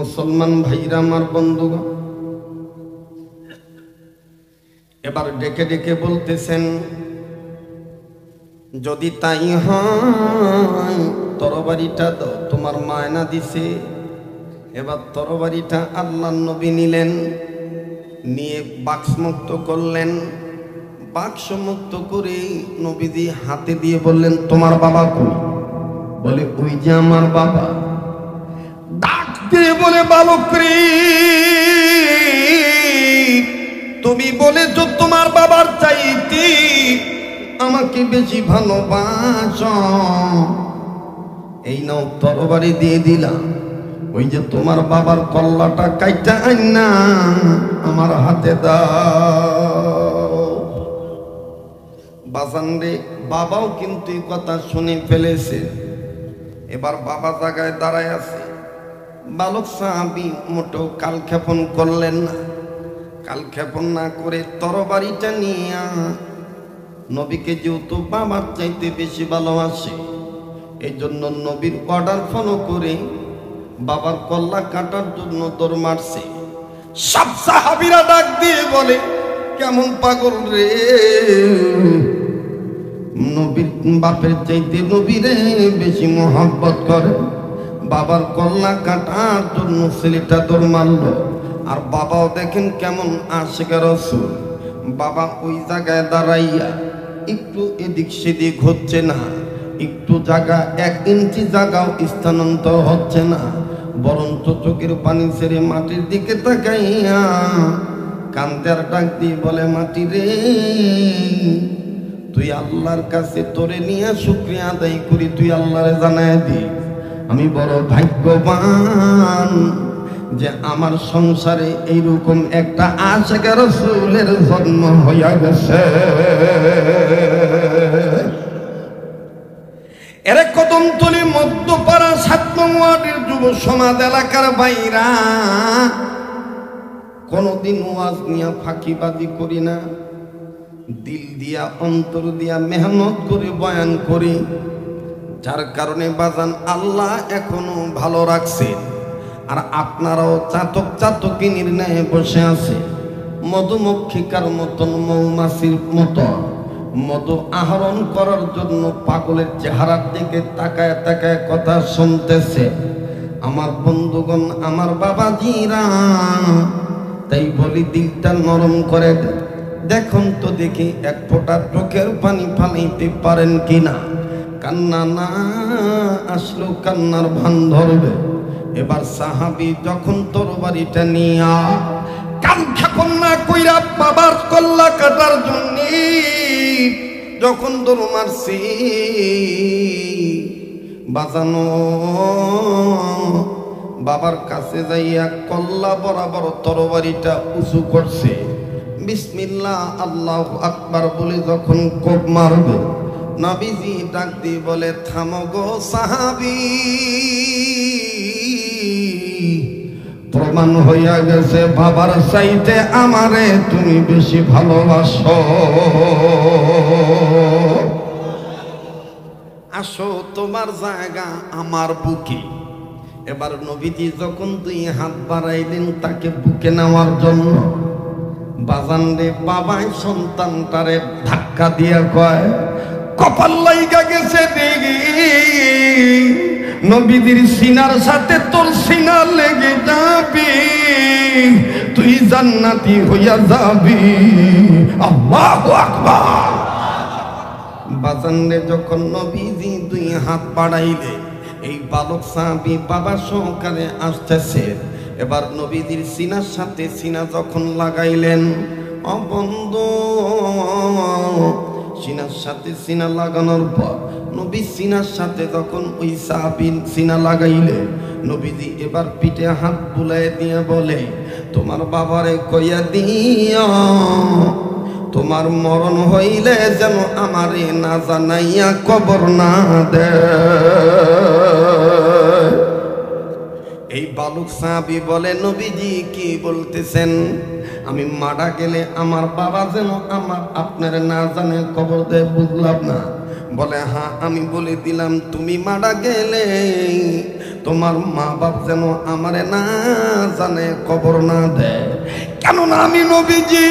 মুসলমান ভাইরা আমার বন্ধুগণ, এবার ডেকে ডেকে বলতেছেন, যদি তাই হয় তরবারিটা দাও, তোমার মায়না দিছে। এবার তরবারিটা আল্লাহর নবী নিলেন, নিয়ে বাক্স মুক্ত করলেন। বাক্স মুক্ত করে নবীজি হাতে দিয়ে বললেন, তোমার বাবা কই? বলে, ওই যে আমার বাবা। ডাক দিয়ে বলে, বালক রে, তুমি বলেছো তোমার বাবার চাইতে আমাকে বেশি ভালোবাসো, এই নাও তরবারি দিয়ে দিলাম। ওই যে তোমার বাবার কল্লাটা কাইটা আইনা আমার হাতে দাও। বাজান রে, বাবাও কিন্তু এই কথা শুনে ফেলেছে। এবার বাবা জায়গায় দাঁড়ায় আছে। বালক সাহাবী মোটেও কালক্ষেপণ করলেন না। কালক্ষেপণ না করে তরবারিটা নিয়ে নবীকে যেহেতু বাবার চাইতে বেশি ভালোবাসে, এই জন্য নবীর অর্ডার ফলো করে বাবার কল্লা কাটার জন্য দৌড় মারছে। সব সাহাবীরা ডাক দিয়ে বলে, কেমন পাগল রে, নবীর বাপের চাইতে নবীরে বেশি মোহাব্বত করে, বাবার কল্লা কাটার জন্য ছেলেটা দৌড় মারল। আর বাবাও দেখেন কেমন আশিক রাসূল। বাবা ওই জায়গায় দাঁড়াইয়া একটু এদিক সেদিক হচ্ছে না, একটু জায়গা 1 ইঞ্চি জায়গাও স্থানান্তর হচ্ছে না, বরঞ্চ চোখের পানি ছেড়ে মাটির দিকে তাকাইয়া কান্দার ডাক দিয়ে বলে, মাটি রে, তুই আল্লাহর কাছে তোরে নিয়ে শুকরিয়া আদায় করি, তুই আল্লাহরে জানায় দি আমি বড় ভাগ্যবান যে আমার সংসারে এইরকম একটা আশিক রাসূলের জন্ম হইয়া গেছে। এরে কদমতলী মধ্যপাড়া 7 নং ওয়ার্ডের যুব সমাজ এলাকার বাইরা, কোনদিন ওয়াজ নিয়ে ফাঁকিবাজি করি না, দিল দিয়া অন্তর দিয়া মেহনত করে বয়ান করি। যার কারণে বাজান আল্লাহ এখনো ভালো রাখছে। আর আপনারাও চাতক চাতকিনীর ন্যায় বসে আছে, মধুমক্ষিকার মতন, মৌমাছির মতন মধু আহরণ করার জন্য পাগলের চেহারার দিকে তাকায় তাকায় কথা শুনতেছে। আমার বন্ধুগণ, আমার বাবাজিরা, তাই বলি দিলটা নরম করে দেখুন তো দেখি, 1 ফোঁটা চোখের পানি ফালাইতে পারেন কিনা। কান্না না আসলো কান্নার ভান ধরবে। এবার সাহাবী যখন তরবারিটা নিয়া কালক্ষেপণ না কইরা বাবার কল্লা কাটার জন্য যখন দৌড় মারছি, বাজানো বাবার কাছে যাইয়া কল্লা বরাবর তরবারিটা উঁচু করছে। বিসমিল্লাহ আল্লাহু আকবার বলে যখন কোপ মারবে, নবীজি ডাক দিয়ে বলে, থামো গো সাহাবী, প্রমাণ হইয়া গেছে বাবার চাইতে আমারে তুমি বেশি ভালোবাসো। আসো তোমার জায়গা আমার বুকে। এবার নবীজি যখন 2 হাত বাড়াইলেন তাকে বুকে নেওয়ার জন্য, বাজান রে, বাবাই সন্তানটারে ধাক্কা দিয়া কয়, কপাল লাইগা গেছে দেখি, নবীজির সিনার সাথে তোর সিনা লেগে যাবি, তুই জান্নাতি হইয়া যাবি। আল্লাহু আকবার। বাজান রে, যখন নবীজি 2 হাত বাড়াইলে এই বালক সাহাবী বাবা সহকারে আসতেছে। এবার নবীজির সিনার সাথে সিনা যখন লাগাইলেন, অবন্ধু সিনার সাথে সিনা লাগানোর পর নবী সিনার সাথে যখন ওই সাহাবীর সিনা লাগাইলে, নবীজি এবার পিঠে হাত বুলাই দিয়ে বলে, তোমার বাবারে কইয়া দিও, তোমার মরণ হইলে যেন আমারে না জানাইয়া কবর না দে। এই বালক সাহাবী বলে, নবীজি কি বলতেছেন? আমি মারা গেলে আমার বাবা যেন আপনার না জানে কবর দেয়, বুঝলাম না। বলে, হ্যাঁ, আমি বলে দিলাম তুমি মারা গেলে তোমার মা বাপ যেন আমারে না জানে, কবর না দেয়। কেননা আমি নবীজি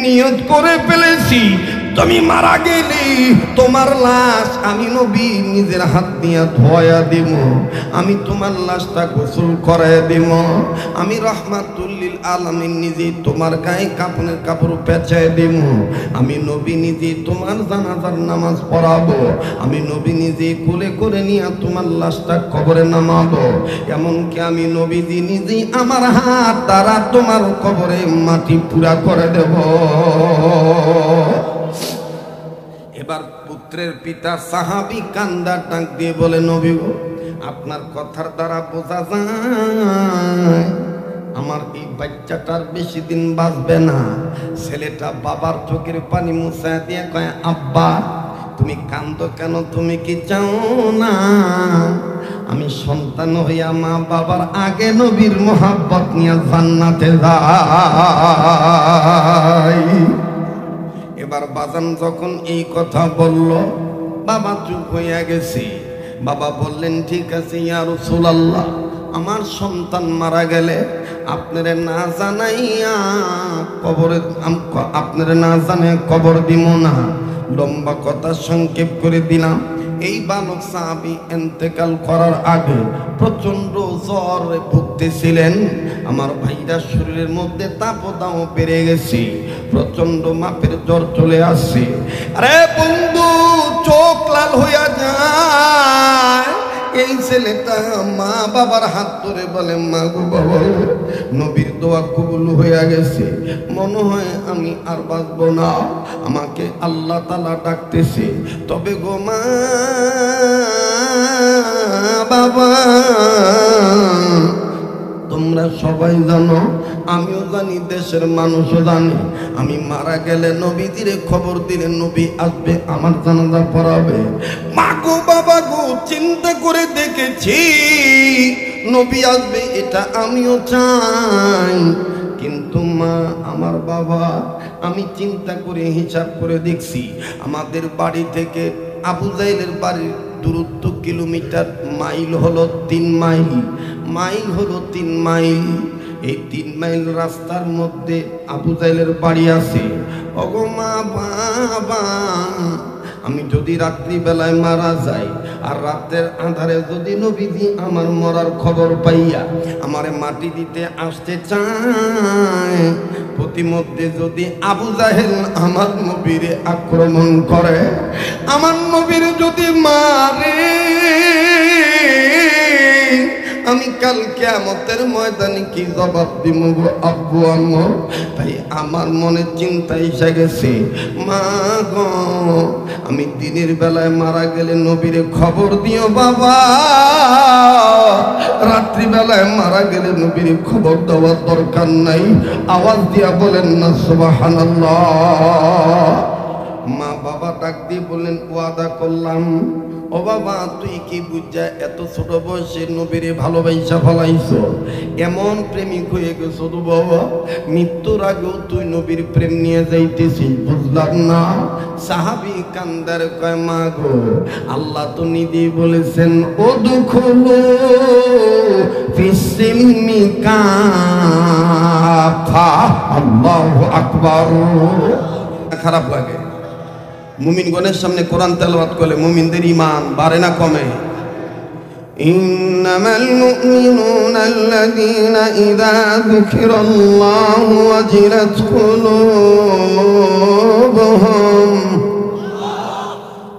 নিয়ত করে ফেলেছি, তুমি মারা গেলি তোমার লাশ আমি নবী নিজের হাত দিয়ে ধোয়া দিব, আমি তোমার লাশটা গোসল করায় দিব, আমি রহমাতুল্লিল আলামিন নিজে তোমার গায়ে কাপড়ের কাপড় পেঁচায় দিব, আমি নবী নিজে তোমার জানাজার নামাজ পড়াবো, আমি নবী নিজে কোলে করে নিয়ে তোমার লাশটা কবরে নামাবো, এমনকি আমি নবীজি নিজেই আমার হাত দ্বারা তোমার কবরে মাটি পুরা করে দেব। এবার পুত্রের পিতা সাহাবী কান্দা ডাক দিয়ে বলে, নবী গো, আপনার কথার দ্বারা বোঝা যায় আমার এই বাচ্চাটার বেশি দিন বাঁচবে না। ছেলেটা বাবার চোখের পানি মুছায় দিয়ে কয়, আব্বা তুমি কান্দো কেন? তুমি কি চাও না আমি সন্তান হইয়া মা বাবার আগে নবীর মোহাব্বত নিয়ে জান্নাতে যাই? এবার বাজান যখন এই কথা বলল, বাবা চুপ হইয়া গেছে। বাবা বললেন, ঠিক আছে ইয়া রাসূলুল্লাহ, আমার সন্তান মারা গেলে আপনারে না জানাইয়া কবরে, আপনারে না জানে কবর দিব না। লম্বা কথা সংক্ষেপ করে দিলাম, এই বালক সাহাবী ইন্তেকাল করার আগে প্রচন্ড জ্বরে ভুগতেছিলেন। আমার ভাইরা শরীরের মধ্যে তাপদাও বেড়ে গেছে, প্রচন্ড মাপের জ্বর চলে আসছে। আরে বন্ধু, চোখ লাল হইয়া যায়। এই ছেলেটা মা বাবার হাত ধরে বলে, মা গো বাবা, নবীর দোয়া কবুল হইয়া গেছে, মনে হয় আমি আর বাঁচব না, আমাকে আল্লাহ তাআলা ডাকতেছে। তবে গো মা বাবা, তোমরা সবাই জানো, আমিও জানি, দেশের মানুষও জানে, আমি মারা গেলে নবীজিরে খবর দিলে নবী আসবে, আমার জানাজা পড়াবে। মা গো বাবা গো, চিন্তা করে দেখেছি নবী আসবে, এটা আমিও চাই, কিন্তু মা আমার বাবা, আমি চিন্তা করে হিসাব করে দেখছি আমাদের বাড়ি থেকে আবু জাহেলের বাড়ির দূরত্ব কিলোমিটার, মাইল হলো 3 মাইল, মাইল হলো 3 মাইল। এই 3 মাইল রাস্তার মধ্যে আবু জাহেলের বাড়ি আছে। ওগো মা বাবা, আমি যদি রাত্রিবেলায় মারা যাই আর রাতের আঁধারে যদি নবীজি আমার মরার খবর পাইয়া আমারে মাটি দিতে আসতে চায়, প্রতিমধ্যে যদি আবু জাহেল আমার নবীরে আক্রমণ করে, আমার নবীর যদি মারে, আমি কাল কিয়ামতের ময়দানে কি জবাব দিব গো আব্বু আম্মু? তাই আমার মনে চিন্তা এসে গেছে, মা গো, আমি দিনের বেলায় মারা গেলে নবীরে খবর দিও বাবা, রাত্রি বেলায় মারা গেলে নবীরে খবর দেওয়ার দরকার নাই। আওয়াজ দিয়া বলেন না সুবহানাল্লাহ। মা বাবা ডাক দিয়ে বললেন, ওয়াদা করলাম। ও বাবা, তুই কি বুঝা এত ছোট বয়সে নবীরে ভালোবাসা ফলাইছো, এমন প্রেমিক হয়ে গেছো তো বাবা, মৃত্যুর আগেও তুই নবীর প্রেম নিয়ে যাইতেছিস, বুঝলাম না। সাহাবী কান্দার কয়, মা গো, আল্লাহ তো নিজেই বলেছেন, ও দুখুলু ফিসসিলমি কাফা, আল্লাহু আকবার। খারাপ লাগে মুমিনগণের সামনে কোরআন তেলাওয়াত করলে মুমিনদের ঈমান বাড়ে না কমে? ইন্নামাল মুমিনুনা আল্লাযীনা ইযা যুকিরাল্লাহু ওয়াজিলাত কুলুবুহুম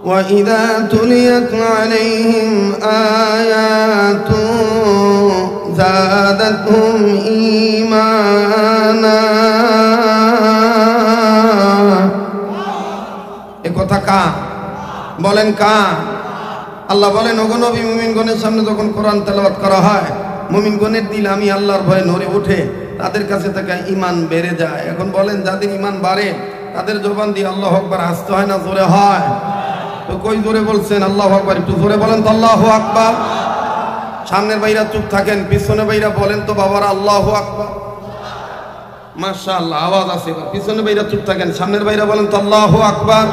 ওয়া ইযা তুলিয়াত আলাইহিম আয়াতু যাদাতহুম ঈমানা। কথা কা বলেন, কা? আল্লাহ বলেন, ওগো নবী, মুমিনগণের সামনে যখন কোরআন তেলাওয়াত করা হয়, মুমিনগণের দিল আমি আল্লাহর ভয়ে নড়ে ওঠে, তাদের কাছে থেকে ঈমান বেড়ে যায়। এখন বলেন, যাদের ঈমান বাড়ে তাদের জবান দিয়ে আল্লাহু আকবার আসতে হয় না জোরে হয়? তো কই জোরে বলছেন আল্লাহু আকবার? একটু জোরে বলেন তো আল্লাহু আকবার। সামনের ভাইরা চুপ থাকেন, পিছনে ভাইরা বলেন তো বাবারা আল্লাহু আকবার। মাশাআল্লাহ, আওয়াজ আছে। পিছনে ভাইরা চুপ থাকেন, সামনের ভাইরা বলেন তো আল্লাহু আকবার।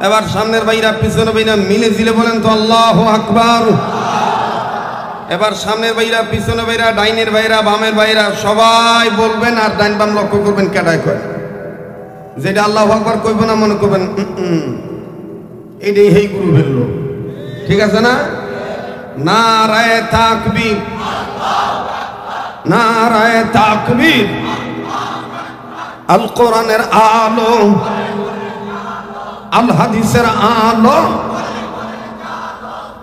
এবার সামনের ভাইরা পিছনের ভাইরা মিলে জিলে বলেন তো আল্লাহু আকবার। এবার সামনের ভাইরা পিছনের ভাইরা ডাইনের ভাইরা বামের ভাইরা সবাই বলবেন, আর ডাইন বাম লক্ষ্য করবেন কেডায় কয়। যেটা আল্লাহু আকবার কইব না মনে করবেন এইটাই হেই গুরু ফেললো, ঠিক আছে না? নারায়ে তাকবীর, নারায়ে তাকবীর। আল কোরআনের আলো, আল হাদিসের আলো,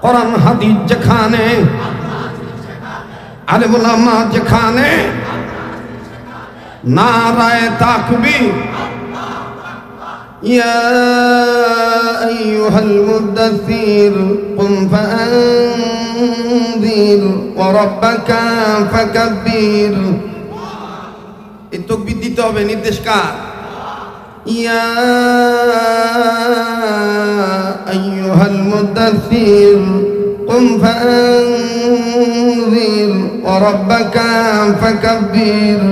কোরআন হাদিস যেখানে, আলেম ওলামা যেখানে, নারায়ে তাকবীর। ইয়া আইয়ুহাল মুদাথথির কুম ফাআনযির ওয়া রাব্বাকা ফাকাব্বির। এই তাকবীর দিতে হবে, নির্দেশ কার? ইয়া আইয়ুহাল মুদাথথির কুম ফাআনযির ওয়া রাব্বাকা ফাকাব্বির।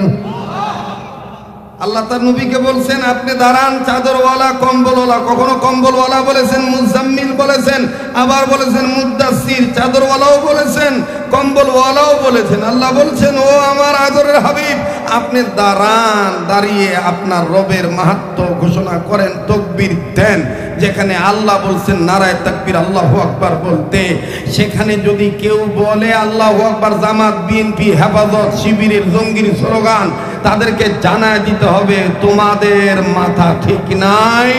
আল্লাহ তার নবীকে বলছেন আপনি দাঁড়ান, চাদরওয়ালা কম্বলওয়ালা। কখনো কম্বলওয়ালা বলেছেন, মুজাম্মিল বলেছেন, আবার বলেছেন মুদাসসির। চাদরওয়ালাও বলেছেন, কম্বলওয়ালাও বলেছেন। আল্লাহ বলছেন ও আমার আদরের হাবিব, আপনি দাঁড়ান, দাঁড়িয়ে আপনার রবের মাহাত্ম্য ঘোষণা করেন, তাকবীর দেন। যেখানে আল্লাহ বলছেন নারায়ে তাকবীর আল্লাহু আকবার বলতে, সেখানে যদি কেউ বলে আল্লাহু আকবার, জামাত, বিএনপি, হেফাজত, শিবিরের, জঙ্গির স্লোগান, তাদেরকে জানায় দিতে হবে তোমাদের মাথা ঠিক নাই,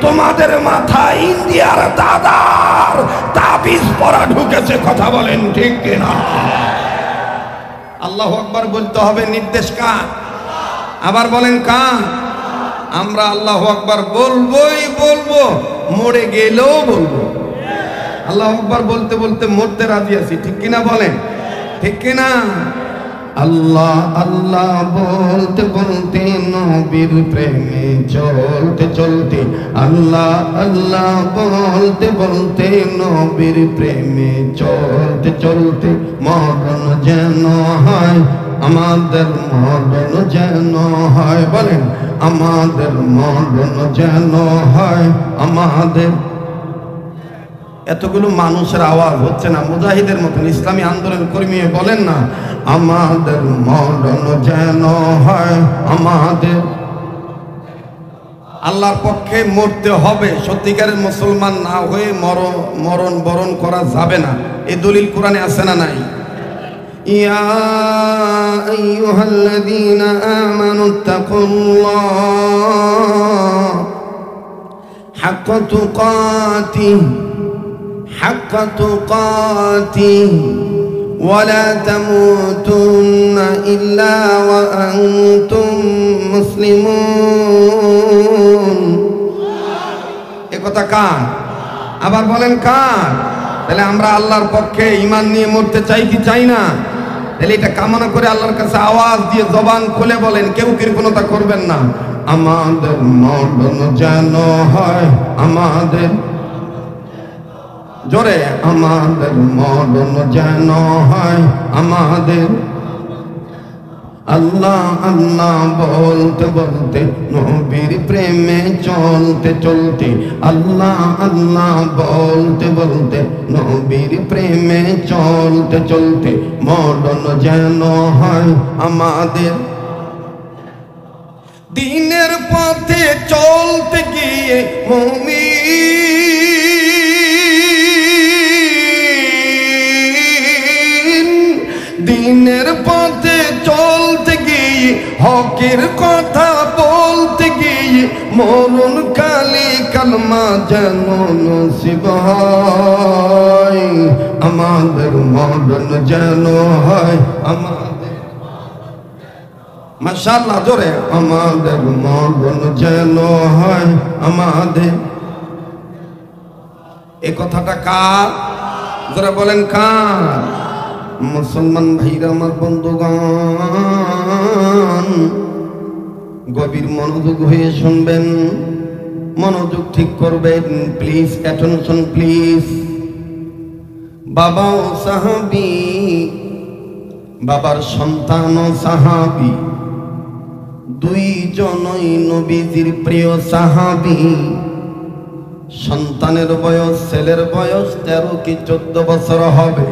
তোমাদের মাথা ইন্ডিয়ার দাদার তাবিজ পরা ঢুকেছে। কথা বলেন ঠিক কিনা? আল্লাহু আকবার বলতে হবে, নির্দেশ কার? আবার বলেন কার? আমরা আল্লাহু আকবার বলবোই বলবো, মরে গেলেও বলবো। আল্লাহু আকবার বলতে বলতে মরতে রাজি আছি, ঠিক কিনা বলেন? ঠিক কিনা? আল্লাহ আল্লাহ বলতে বলতে নবীর প্রেমে চলতে চলতে, আল্লাহ আল্লাহ বলতে বলতে নবীর প্রেমে চলতে চলতে, মরণ যেন হয় আমাদের, মরণ যেন হয়। বলেন আমাদের মরণ যেন হয় আমাদের। এতগুলো মানুষের আওয়াজ হচ্ছে না মুজাহিদের মতন, ইসলামী আন্দোলন কর্মী বলেন না আমাদের মরণ যেন হয় আমাদের। আল্লাহর পক্ষে মরতে হবে, সত্যিকারের মুসলমান না হয়ে মরণ বরণ করা যাবে না। এই দলিল কোরআনে আছে না নাই? ইয়া আইয়ুহাল্লাযীনা আমানুত্তাকুল্লাহ হাক্কা তুকাতিহি হাক্কা তুকাতিহি ওয়া লা তামুতুন্না ইল্লা ওয়া আনতুম মুসলিমুন। এই কথা কার? আবার বলেন কার? তাহলে আমরা আল্লাহর পক্ষে ঈমান নিয়ে মরতে চাই কি চাই না? তাহলে এটা কামনা করে আল্লাহর কাছে আওয়াজ দিয়ে জবান খুলে বলেন, কেউ কৃপণতা করবেন না। আমাদের মরণ যেন হয় আমাদের, জোরে আমাদের মরণ যেন হয় আমাদের। আল্লাহ আল্লাহ বলতে বলতে নবীর প্রেমে চলতে চলতে, আল্লাহ আল্লাহ বলতে বলতে নবীর প্রেমে চলতে চলতে, মরণ যেন হয় আমাদের। দিনের পথে চলতে গিয়ে মুমিন, দিনের পথে চলতে গিয়ে হকের কথা বলতে গিয়ে, মরণ কালে কালমা যেন নসিব হয় আমাদের, মরণ যেন হয় আমাদের। মাশাআল্লাহ, জোরে আমাদের মরণ যেন হয় আমাদের। এই কথাটা কার? যারা বলেন কার? মুসলমান ভাইরা আমার, বন্ধুগণ, গভীর মনোযোগ হয়ে শুনবেন, মনোযোগ ঠিক করবেন প্লিজ, অ্যাটেনশন প্লিজ। বাবাও সাহাবী, বাবার সন্তানও সাহাবী, দুইজনই নবীজির প্রিয় সাহাবী। সন্তানের বয়স, ছেলের বয়স 13 কি 14 বছর হবে।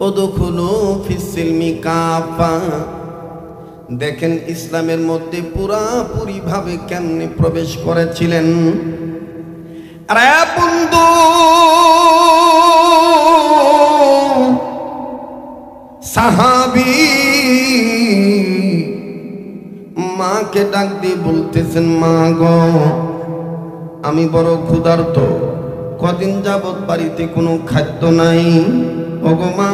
উদখুলু ফিস-সিলমি কাফা। দেখেন ইসলামের মধ্যে পুরাপুরি ভাবে কেমনে প্রবেশ করেছিলেন। আরে বন্ধু, সাহাবী মাকে ডাক দিয়ে বলতেছেন, মা গো আমি বড় ক্ষুধার্ত, কদিন যাবৎ বাড়িতে কোনো খাদ্য নাই। ওগো মা,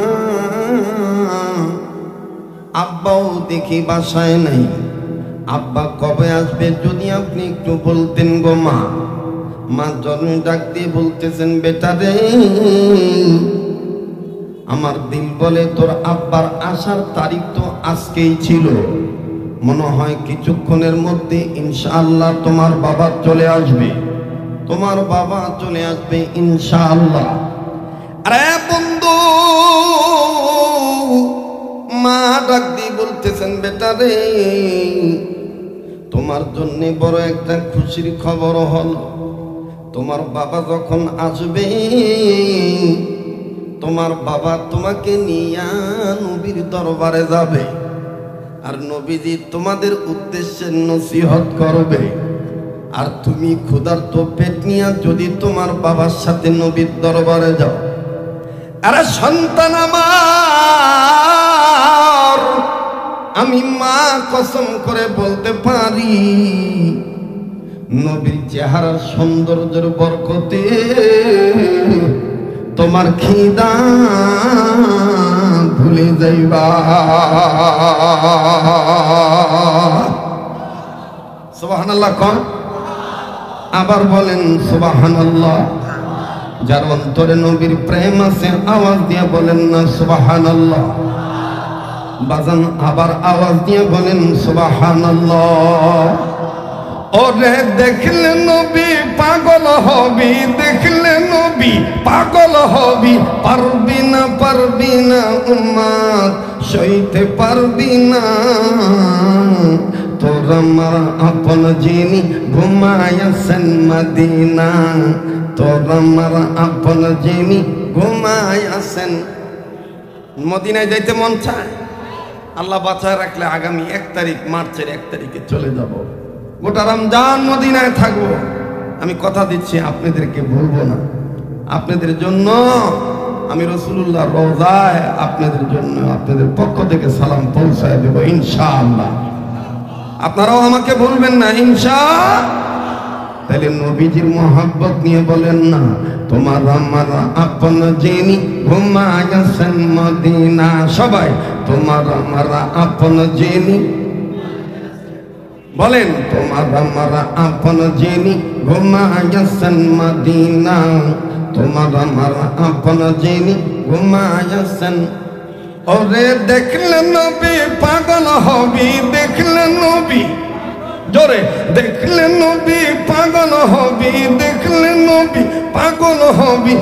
আব্বাও দেখি বাসায় নাই, আব্বা কবে আসবে যদি আপনি একটু বলতেন গো মা। মা জন্মে ডাক দিয়ে বলতেছেন, বেটা রে, আমার দিল বলে তোর আব্বার আসার তারিখ তো আজকেই ছিল, মনে হয় কিছুক্ষণের মধ্যে ইনশাআল্লাহ তোমার বাবা চলে আসবে, তোমার বাবা চলে আসবে ইনশাআল্লাহ। আরে বন্ধু, মা ডাক দিয়ে বলতেছেন, বেটা রে, তোমার জন্য বড় একটা খুশির খবর হলো। তোমার বাবা যখন আসবে, তোমার বাবা তোমাকে নিয়ে নবীর দরবারে যাবে, আর নবীজি তোমাদের উদ্দেশ্যে নসিহত করবে। আর তুমি ক্ষুধার্ত পেট নিয়ে যদি তোমার বাবার সাথে নবীর দরবারে যাও, আরে সন্তান আমার, আমি মা কসম করে বলতে পারি, নবীর চেহারার সৌন্দর্যের বরকতে তোমার খিদা ভুলে যাইবা। সুবহানাল্লাহ কোন, আবার বলেন সুবহানাল্লাহ। যার অন্তরে নবীর প্রেম আছে আওয়াজ দিয়ে বলেন না সুবহানাল্লাহ। বাজান আবার আওয়াজ দিয়ে বলেন সুবহানাল্লাহ। ওরে দেখলে নবী পাগল হবি, দেখলে নবী পাগল হবি, পারবি না উম্মত সইতে পারবি না। তোর আমার আপন যিনি ঘুমায়াছেন মদিনা, তোর আমার আপন যিনি ঘুমায়াছেন। মদিনায় যাইতে মন চায়? আল্লাহ বাঁচায় রাখলে আগামী 1 তারিখ, মার্চের 1 তারিখে চলে যাব, গোটা রমজান মদিনায় থাকবো। আমি কথা দিচ্ছি আপনাদেরকে ভুলবো না। আপনাদের জন্য আমি রাসূলুল্লাহ রওজায় আপনাদের জন্য আপনাদের পক্ষ থেকে সালাম পৌঁছায় দেব ইনশাআল্লাহ। আপনারাও আমাকে বলবেন না ইনশাআল্লাহ। তাহলে নবীজির মোহাব্বত নিয়ে বলেন না, তোমার আমার আপন যিনি ঘুমায়াছেন মদিনা। সবাই তোমার আমার আপন যিনি বলেন, তোমার আমার আপন যিনি ঘুমায়াছেন মদিনা, তোমার আমার আপন যিনি ঘুমায়াছেন। ওরে দেখলে নবী পাগল হবি, দেখলে নবী, জোরে দেখলে নবী পাগল হবি, দেখলে নবী পাগল হবি,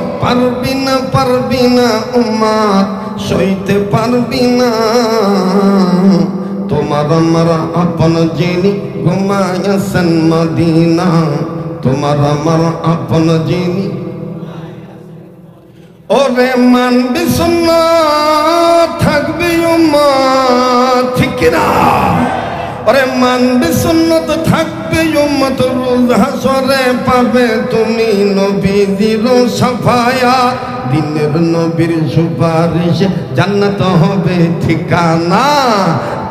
পারবি না উম্মত সইতে পারবি না। তোমার আমার আপন যিনি ঘুমায়াছেন মদিনা, তোমার আমার আপন যিনি। ওরে মানবি সুন্নাত থাকবি উম্মত, ঠিক না? ওরে মানবি সুন্নাত থাকবে উম্মত, রোজ হাসরে পাবে তুমি নবীজির শাফায়াত। দিনের নবীর সুপারিশ জান্নাত হবে ঠিকানা।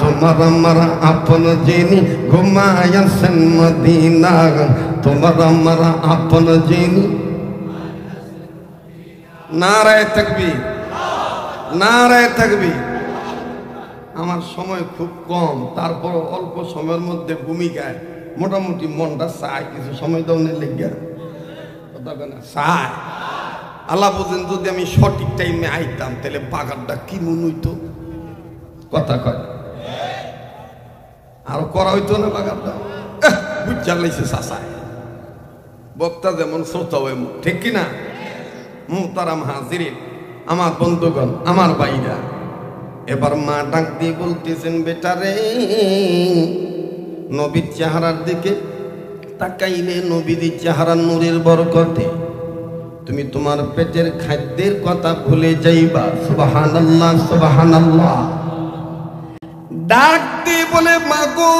তোমার আমার আপন যিনি ঘুমায়াছেন মদিনা, তোমার আমার আপন যিনি। নারায়ে তাকবীর, নারায়ে তাকবীর। আমার সময় খুব কম, তারপর অল্প সময়ের মধ্যে ভূমিকায় মোটামুটি মনটা চায় কিছু সময় দৌনের লেগে চায়। আল্লাহ বুঝেন, যদি আমি সঠিক টাইমে আইতাম তাহলে বাগানটা কি মন হইতো, কথা কয় আরো করা হইতো না বাগানটা। বুঝার লাইছে চাচায়, বক্তা যেমন শ্রোতা এমন, ঠিক কিনা? মুহতারাম হাজিরিন, আমার বন্ধুগণ, আমার ভাইরা, এবার মা ডাক দিয়ে বলতেছেন, বেটা রে, নবীর চেহারার দিকে তাকাইলে নবীর চেহারা নূরের বরকতে তুমি তোমার পেটের খাদ্যের কথা ভুলে যাইবা। সুবহানাল্লাহ সুবহানাল্লাহ। ডাক দিয়ে বলে মাগো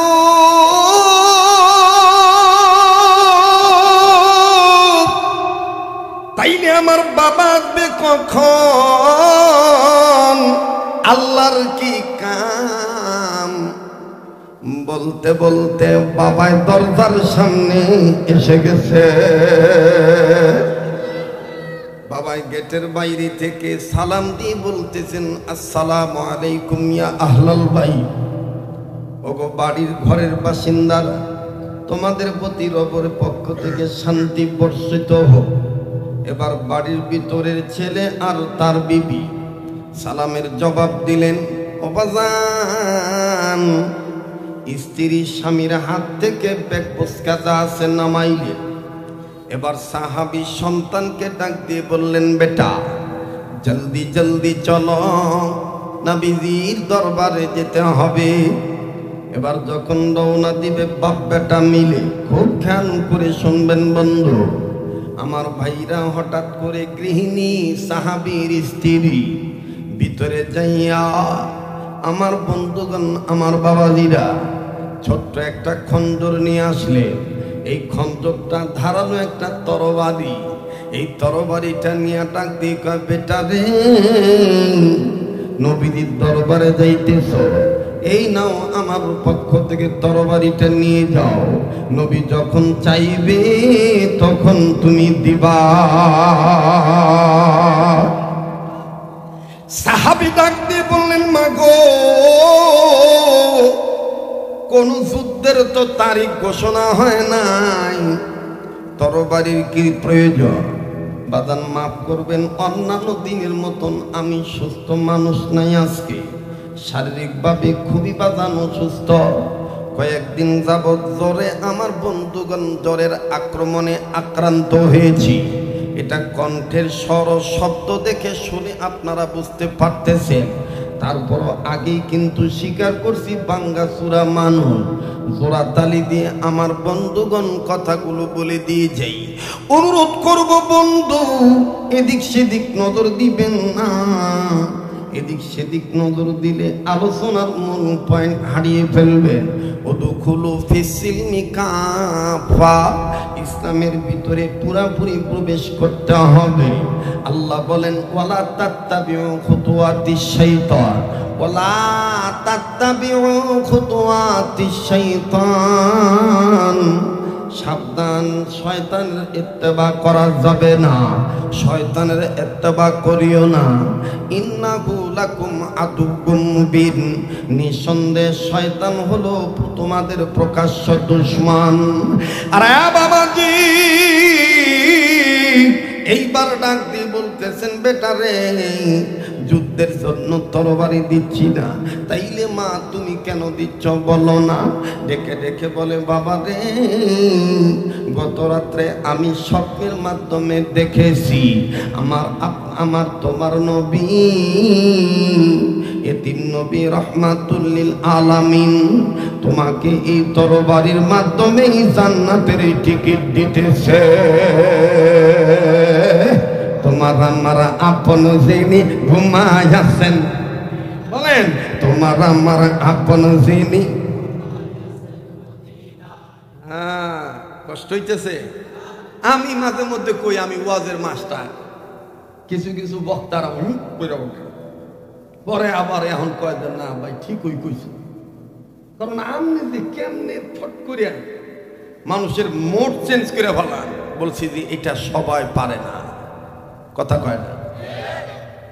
তাইলে আমার বাবা আসবে কখন? আল্লাহর কি কাম। বলতে বলতে বাবায় দরজার সামনে এসে গেছে। বাবাই গেটের বাইরে থেকে সালাম দিয়ে বলতেছেন আসসালামু আলাইকুম ইয়া আহলাল বাইত। ওগো বাড়ির ঘরের বাসিন্দারা, তোমাদের প্রতি রবের পক্ষ থেকে শান্তি বর্ষিত হোক। এবার বাড়ির ভিতরের ছেলে আর তার বিবি সালামের জবাব দিলেন। ও বাজান, স্ত্রী স্বামীর হাত থেকে ব্যাগ পুস্কা যা আছে নামাইলেন। এবার সাহাবী সন্তানকে ডাক দিয়ে বললেন, বেটা জলদি জলদি চলো, নবীজির দরবারে যেতে হবে। এবার যখন রওনা দিবে বাপ বেটা মিলে, খুব খেয়াল করে শুনবেন বন্ধু আমার ভাইরা, হঠাৎ করে গৃহিণী সাহাবীর স্ত্রী ভিতরে যাইয়া আমার বন্ধুগণ আমার বাবাজিরা ছোট্ট একটা খঞ্জর নিয়ে আসলে। এই খঞ্জরটা ধারালো একটা তরবারি। এই তরবারিটা নিয়ে ডাক দিয়ে কয়, বেটা রে নবীর দরবারে যাইতেছ, এই নাও আমার পক্ষ থেকে তরবারিটা নিয়ে যাও। নবী যখন চাইবে তখন তুমি দিবা। সাহাবী ডাক দিয়ে বললেন, মাগো কোন যুদ্ধের তো তারিখ ঘোষণা হয় নাই, তরবারির কি প্রয়োজন? বাদান মাফ করবেন, অন্যান্য দিনের মতন আমি সুস্থ মানুষ নাই আজকে, শারীরিকভাবে খুবই বাদান অসুস্থ। কয়েকদিন যাবৎ জ্বরে আমার বন্ধুগণ জ্বরের আক্রমণে আক্রান্ত হয়েছি। এটা কণ্ঠের স্বর শব্দ দেখে শুনে আপনারা বুঝতে পারতেছেন। তারপরও আগেই কিন্তু স্বীকার করছি বাঙ্গাসুরা মানুষ, জোড়া তালি দিয়ে আমার বন্ধুগণ কথাগুলো বলে দিয়ে যাই। অনুরোধ করব বন্ধু, এদিক সেদিক নজর দিবেন না। এদিক সেদিক নজর দিলে আলোচনার মূল পয়েন্ট হারিয়ে ফেলবেন। উদখুলু ফিস-সিলমি কাফা, ইসলামের ভিতরে পুরাপুরি প্রবেশ করতে হবে। আল্লাহ বলেন, ওয়ালা তাত্তাবিউ খুতুওয়াতিশ শাইতান, ওয়ালা তাত্তাবিউ খুতুওয়াতিশ শাইতান। সাবধান, শয়তানের ইত্তেবা করা যাবে না, শয়তানের ইত্তেবা করিও না। ইন্নাহু লাকুম আদুউম মুবিন, নিঃসন্দেহে শয়তান হলো তোমাদের প্রকাশ্য দুশমন। আরে বাবাজি, এইবার ডাক দিয়ে বলতেছেন, বেটা রে যুদ্ধের জন্য তরবারি দিচ্ছি না, তাইলে মা তুমি কেন দিচ্ছ বলো না? ডেকে ডেকে বলে, বাবা রে গত রাত্রে আমি স্বপ্নের মাধ্যমে দেখেছি আমার তোমার নবী এতিম নবী রহমাতুল লিল আলামিন তোমাকে এই তরবারির মাধ্যমে জান্নাতের টিকিট দিতেছে। তোমার আমার আপন যিনি ঘুমায় আছেন, বলেন তোমার আমার আপন যিনি। হ্যাঁ, কষ্ট হইতেছে। আমি মাঝে মধ্যে কই আমি ওয়াজের মাস্টার, কিছু কিছু বক্তারা কইরা ওঠে, পরে আবার এখন কয় যে না ভাই ঠিকই কইছে। কারণ আপনি যে কেমনে ফট করিয়া মানুষের মোড চেঞ্জ করে ফেলান, বলছি যে এটা সবাই পারে না। কথা কয় না,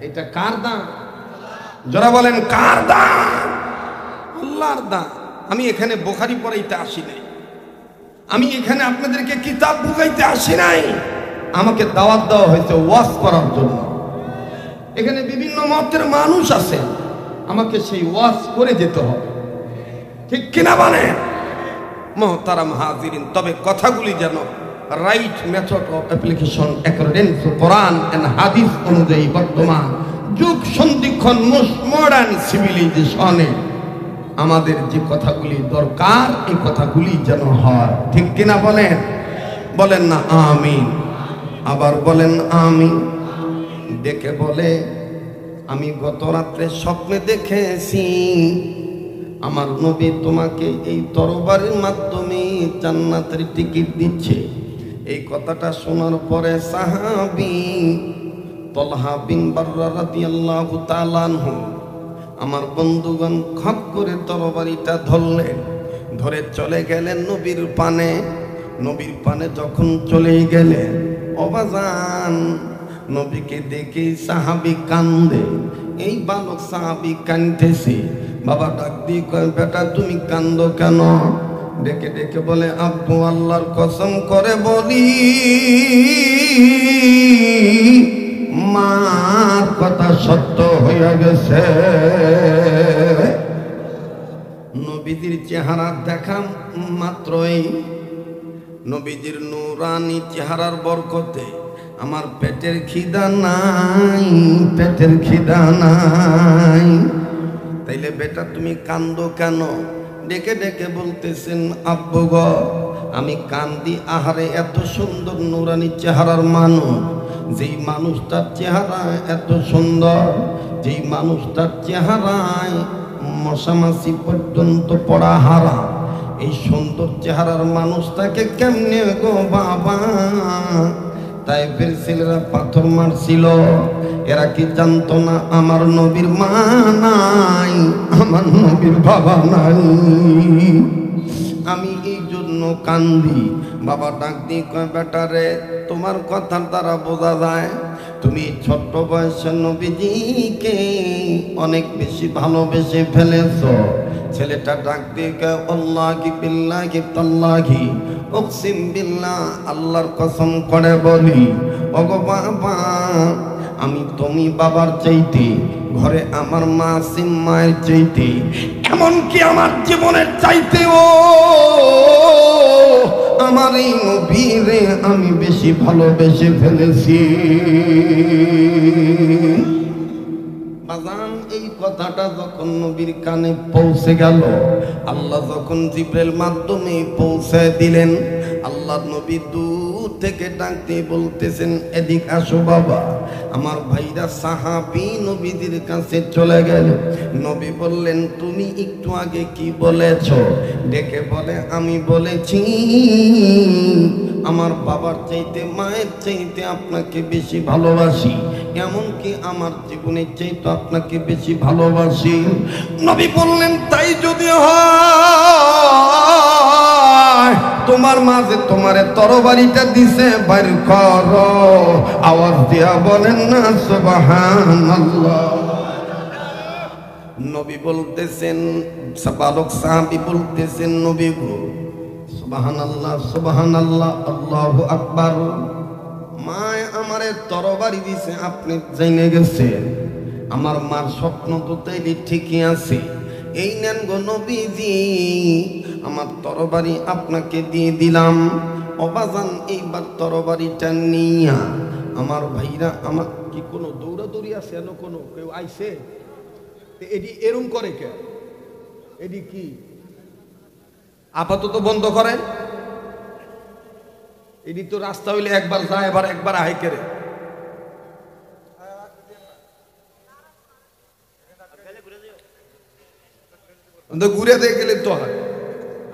এটা কার দান? যারা বলেন কার দান? আল্লাহর দান। আমি এখানে বুখারী পড়াইতে আসি নাই, আমি এখানে আপনাদেরকে কিতাব বুঝাইতে আসি নাই। আমাকে দাওয়াত দেওয়া হয়েছে ওয়াজ করার জন্য। এখানে বিভিন্ন মতের মানুষ আছে, আমাকে সেই ওয়াজ করে যেতে হবে, ঠিক কিনা বলেন মুহতারাম হাজিরিন? তবে কথাগুলি যেন right method of application according to Quran and হাদিস অনুযায়ী বর্তমান যুগ সন্ধিক্ষণ মডার্ন সিভিলাইজেশনে আমাদের যে কথাগুলি দরকার এই কথাগুলি যেন হয়, ঠিক কিনা বলেন? বলেন না আমিন? আবার বলেন আমিন। দেখে বলে, আমি গত রাত্রে স্বপ্নে দেখেছি আমার নবী তোমাকে এই তরবারির মাধ্যমে জান্নাতের টিকিট দিচ্ছে। এই কথাটা শোনার পরে সাহাবী তলহা বিন বাররা রাদিয়াল্লাহু তাআলা আনহু, আমার বন্ধুগণ, খপ করে তরবারিটা ধরলেন, ধরে চলে গেলেন নবীর পানে। নবীর পানে যখন চলে গেলেন, অবাজান নবীকে দেখে সাহাবী কান্দে। এই বালক সাহাবী কাঁদতেছে। বাবা ডাক দিয়ে কয়, বেটা তুমি কান্দো কেন? ডেকে ডেকে বলে, আব্বু আল্লাহর কসম করে বলি মার কথা সত্য হয়ে গেছে। নবীজির চেহারা দেখা মাত্রই, নবীজির নূরানি চেহারার বরকতে আমার পেটের খিদা নাই, পেটের খিদা নাই। তাইলে বেটা তুমি কান্দো কেন? ডেকে ডেকে বলতেছেন, আব্বু গো আমি কান্দি, আহারে এত সুন্দর নূরানি চেহারার মানুষ, যেই মানুষটার চেহারা এত সুন্দর, যেই মানুষটার চেহারায় মশামাছি পর্যন্ত পড়া হারাম, এই সুন্দর চেহারার মানুষটাকে কেমনে গো বাবা তাইফের ছেলেরা পাথর মারছিল? এরা কি জানতো না আমার নবীর মা নাই, আমার নবীর বাবা নাই? আমি এই জন্য কান্দি। বাবা ডাক দিয়ে কয়, বেটা রে তোমার কথার দ্বারা বোঝা যায় তুমি ছোট্ট বয়সে নবীজিকে অনেক বেশি ভালোবেসে ফেলেছ। ছেলেটা ডাক দিয়ে কয়, আল্লাহি বিল্লাহি তাল্লাহি উকসিম বিল্লাহ, আল্লাহর কসম করে বলি ওগো বাবা, আমি তুমি বাবার চাইতে, ঘরে আমার মা সিম মায়ের চাইতে, এমনকি আমার জীবনের চাইতেও আমার এই নবীরে আমি বেশি ভালোবেসে ফেলেছি। বাজান এই কথাটা যখন নবীর কানে পৌঁছে গেল, আল্লাহ যখন জিবরাইল মাধ্যমে পৌঁছে দিলেন, আল্লাহ নবী দূর থেকে ডাকতে বলতেছেন, এদিক আসো বাবা। আমার ভাইরা সাহাবী নবীদের কাছে চলে গেল। নবী বললেন, তুমি একটু আগে কি বলেছ? ডেকে বলে, আমি বলেছি আমার বাবার চাইতে মায়ের চাইতে আপনাকে বেশি ভালোবাসি, এমনকি আমার জীবনের চাইতে আপনাকে বেশি ভালোবাসি। নবী বললেন, তাই যদি হয় তোমার মাঝে তোমারে তরবারিটা দিছে, বাইর করো। আওয়াজ দিয়া বলেন না সুবহানাল্লাহ। নবী বলতেছেন, বালক সাহাবী বলতেছেন, নবী গো সুবহানাল্লাহ সুবহানাল্লাহ আল্লাহু আকবার, মায় আমারে তরবারি দিছে, আপনি জেনে গেছেন। আমার মার স্বপ্ন তো তাইলে ঠিকই আছে। এই নেন গো নবীজি, আমার তরবারি আপনাকে দিয়ে দিলাম। অবাজান এইবার তরবারিটা নিয়া আমার ভাইরা, আমার কি কোনো দৌড়াদৌড়ি আছে? এন কোনো কেউ আইছে? এডি এরম করে কে? এডি কি আপাতত বন্ধ করেন? এডি তো রাস্তা হইলে একবার যায়, এবার একবার আহে কেরে। ঘুরে দিয়ে গেলে তো হয়।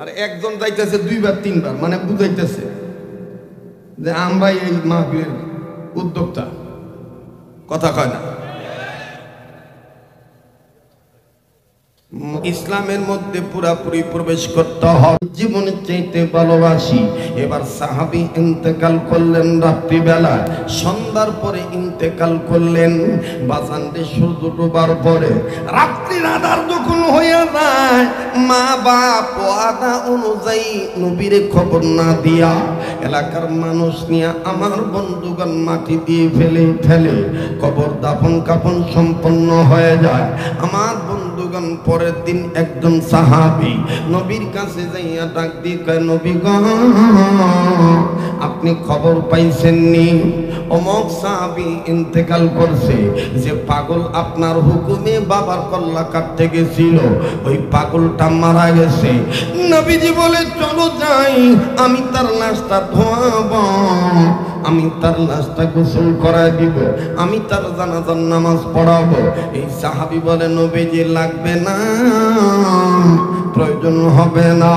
আর একজন যাইতেছে দুইবার তিনবার, মানে বুঝাইতেছে যে আমরা এই মাহফিলের উদ্যোক্তা। কথা কয় না? ইসলামের মধ্যে পুরাপুরি প্রবেশ করতে হবে, জীবনের চাইতে ভালোবাসি। এবার সাহাবী ইন্তেকাল করলেন রাত্রিবেলা, সন্ধ্যার পরে ইন্তেকাল করলেন। বাজানতে সূর্য ডোবার পরে রাত্রির আঁধার যখন হইয়া যায়, মা বাপ ওয়াদা অনুযায়ী নবীর খবর না দিয়া এলাকার মানুষ নিয়ে আমার বন্ধুগণ মাটি দিয়ে ফেলে কবর দাফন কাফন সম্পন্ন হয়ে যায়। আমার বন্ধুগণ পরের দিন একজন সাহাবী নবীর কাছে যাইয়া ডাক দিয়ে কয়, নবী গো, আপনি খবর পাইছেন নি অমুক সাহাবী ইন্তেকাল করছে, যে পাগল আপনার হুকুমে বাবার কল্লা কাটতে গেছিল ওই পাগলটা মারা গেছে। নবীজি বলে, চলো যাই, আমি তার লাশটা ধোয়াব, আমি তার লাশটা গোসল করায় দিব, আমি তার জানাজার নামাজ পড়াবো। এই সাহাবী বলে, নবীজি লাগবে না, প্রয়োজন হবে না,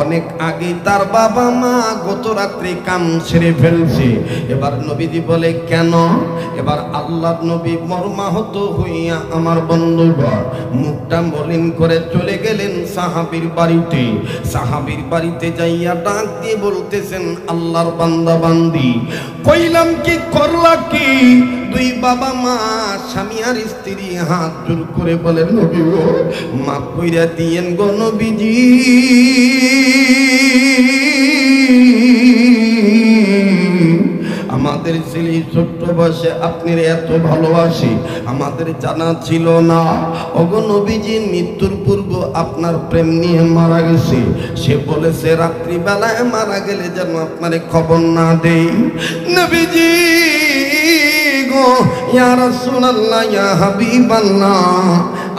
অনেক আগে তার বাবা মা গত রাত্রে কাম ছেড়ে ফেলছে। এবার নবীজি বলে, কেন? এবার আল্লাহর নবী মর্মাহত হইয়া আমার বন্ধুগণ মুখটা মলিন করে চলে গেলেন সাহাবীর বাড়িতে। সাহাবীর বাড়িতে যাইয়া ডাক দিয়ে বলতেছেন, আল্লাহর বান্দা বান্দি, কইলাম কি করলা কি? দুই বাবা মা স্বামী আর স্ত্রী হাত জোর করে বলেন, নবী গো, মাফ কইরা দিয়েন গো নবীজি, আমাদের ছেলে ছোট্ট বয়সে আপনার এত ভালোবাসি আমাদের জানা ছিল না। ওগো নবীজি, মৃত্যুর পূর্ব আপনার প্রেম নিয়ে মারা গেছে, সে বলেছে রাত্রিবেলায় মারা গেলে যেন আপনারে খবর না দেই। নবীজি গো, ইয়া রাসূলুল্লাহ, ইয়া হাবিবাল্লাহ,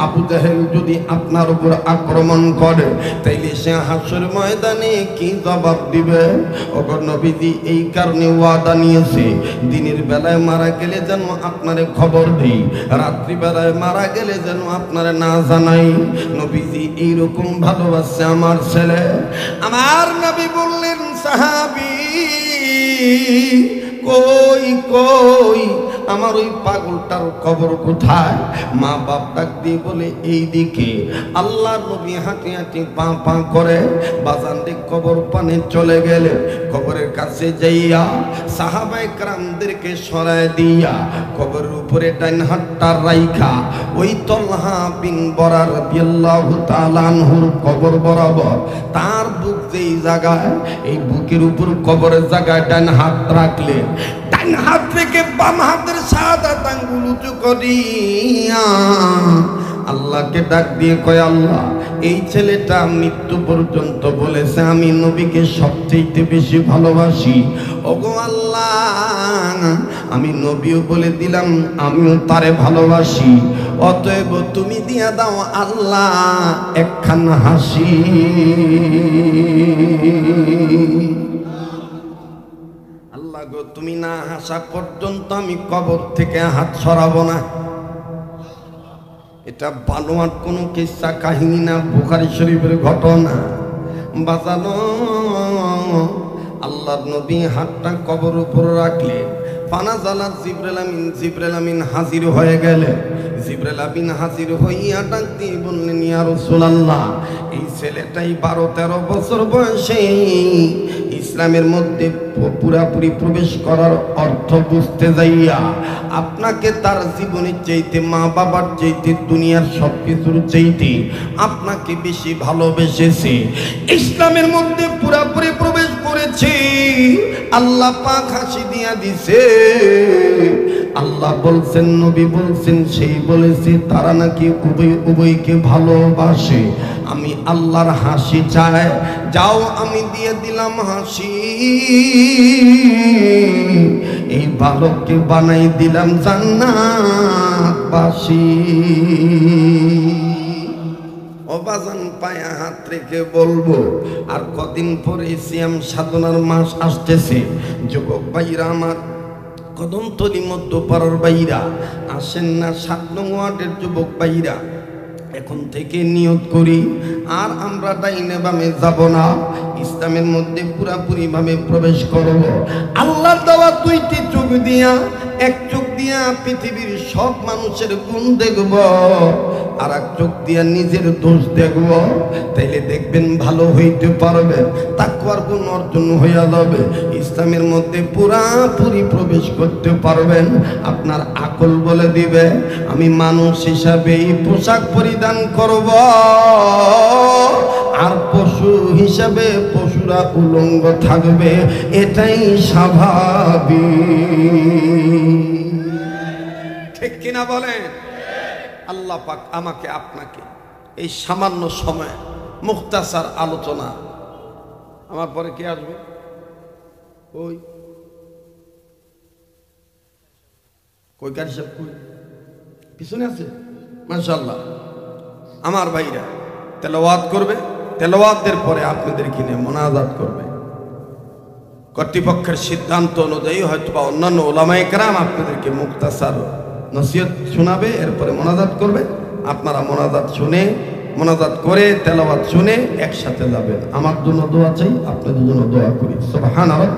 আবু জাহেল যদি আপনার উপর আক্রমণ করে তাইলে সে হাসর ময়দানে কি জবাব দিবে? ওগো নবীজি, এই কারণে ওয়াদা নিয়েছে দিনের বেলায় মারা গেলে যেন আপনারে খবর দেই, রাত্রি বেলায় মারা গেলে যেন আপনারে না জানাই। নবীজি এইরকম ভালোবাসে আমার ছেলে। আমার নবী বললেন, সাহাবী কই কই আমার ওই পাগলটার কবর কোথায়? মা বাপ ডাক দিয়ে বলে, এই দিকে। আল্লাহ নবী হাঁটি হাঁটি পা পা করে বাজানদের কবর পানে চলে গেলে কবরের কাছে যাইয়া সাহাবায়ে কেরামদেরকে সরায় দিয়া কবরের উপরে ডাইন হাতটা রাইখা ওই তলহা বিন বরার রাদিয়াল্লাহু তাআলা আনহুর কবর বরাবর তার বুক যেই জায়গায়, এই বুকের উপর কবরের জায়গায় ডাইন হাত রাখলে ডাইন হাত থেকে বাম হাতের শাহাদাত আঙ্গুল উঁচু করিয়া আল্লাহকে ডাক দিয়ে কয়, আল্লাহ, এই ছেলেটা মৃত্যু পর্যন্ত বলেছে আমি নবীকে সবচেয়ে বেশি ভালোবাসি। ওগো আল্লাহ, আমি নবীও বলে দিলাম আমিও তারে ভালোবাসি, অতএব তুমি দিয়া দাও আল্লাহ একখান হাসি। আল্লাহ গো, তুমি না হাসা পর্যন্ত আমি কবর থেকে হাত সরাবো না। এটা বানোয়াট কোনো কিস্সা কাহিনী না, বুখারী শরীফের ঘটনা। বাজানো, আল্লাহর নবী হাতটা কবর উপর রাখলেন, ফানাজালা জিবরাইল আমিন হাজির হয়ে গেলেন। জিবরাইল আমিন হাজির হইয়া ডাক দিয়ে বললেন, ইয়া রাসূলুল্লাহ, এই ছেলেটাই 12-13 বছর বয়সে ইসলামের মধ্যে পুরাপুরি প্রবেশ করার অর্থ বুঝতে যাইয়া আপনাকে তার জীবনের চাইতে, মা বাবার চাইতে, দুনিয়ার সবকিছুর চাইতে আপনাকে বেশি ভালোবেসেছে, ইসলামের মধ্যে পুরাপুরি প্রবেশ করেছে। আল্লাহ পাক হাসি দিয়া দিছে। আল্লাহ বলছেন, নবী বলছেন, সেই বলেছে তারা নাকি উভয়কে ভালোবাসে। আমি আল্লাহর হাসি চাই, যাও আমি দিয়ে দিলাম হাসি। এই বালককে বানাই দিলাম জান্নাতবাসী। অবাজান পায়ে হাত রেখে বলবো, আর কদিন পরে সিয়াম সাধনার মাস আসতেছে। যুবক ভাইরা আমার, কদমতলী মধ্যপাড়ার ভাইরা আসেন না, 7 নং ওয়ার্ডের যুবক ভাইরা, এখন থেকে নিয়ত করি আর আমরা ডাইনে বামে যাব না, ইসলামের মধ্যে পুরাপুরি ভাবে প্রবেশ করব। আল্লাহর দেওয়া 2টি চোখ দিয়া, এক চোখ দিয়া পৃথিবীর সব মানুষের গুণ দেখব, আর এক চোখ দিয়ে নিজের দোষ দেখব, তাইলে দেখবেন ভালো হইতে পারবে, তাকওয়ার গুণ অর্জন হইয়া যাবে, ইসলামের মধ্যে পুরাপুরি প্রবেশ করতে পারবেন। আপনার আকল বলে দিবে আমি মানুষ হিসাবেই পোশাক পরিধান করব, আর পশু হিসাবে পশুরা উলঙ্গ থাকবে, এটাই স্বাভাবিক। ঠিক কিনা বলেন? আল্লাহ পাক আমাকে আপনাকে এই সামান্য সময় মুখতাসার আলোচনা, আমার পরে কে আসবে? ওই কই কারি সাহেব কই পিছনে আছে, মাশাআল্লাহ। আমার ভাইরা তেলাওয়াত করবে, তেলাওয়াতের পরে আপনাদেরকে নিয়ে মোনাজাত করবে। কর্তৃপক্ষের সিদ্ধান্ত অনুযায়ী হয়তো বা অন্যান্য ওলামায়ে কেরাম আপনাদেরকে মুখতাসার নসিহত শোনাবে, এরপরে মোনাজাত করবে। আপনারা মোনাজাত শুনে, মোনাজাত করে, তেলাওয়াত শুনে একসাথে যাবেন। আমার জন্য দোয়া চাই, আপনাদের জন্য দোয়া করি। সুবহানাল্লাহ।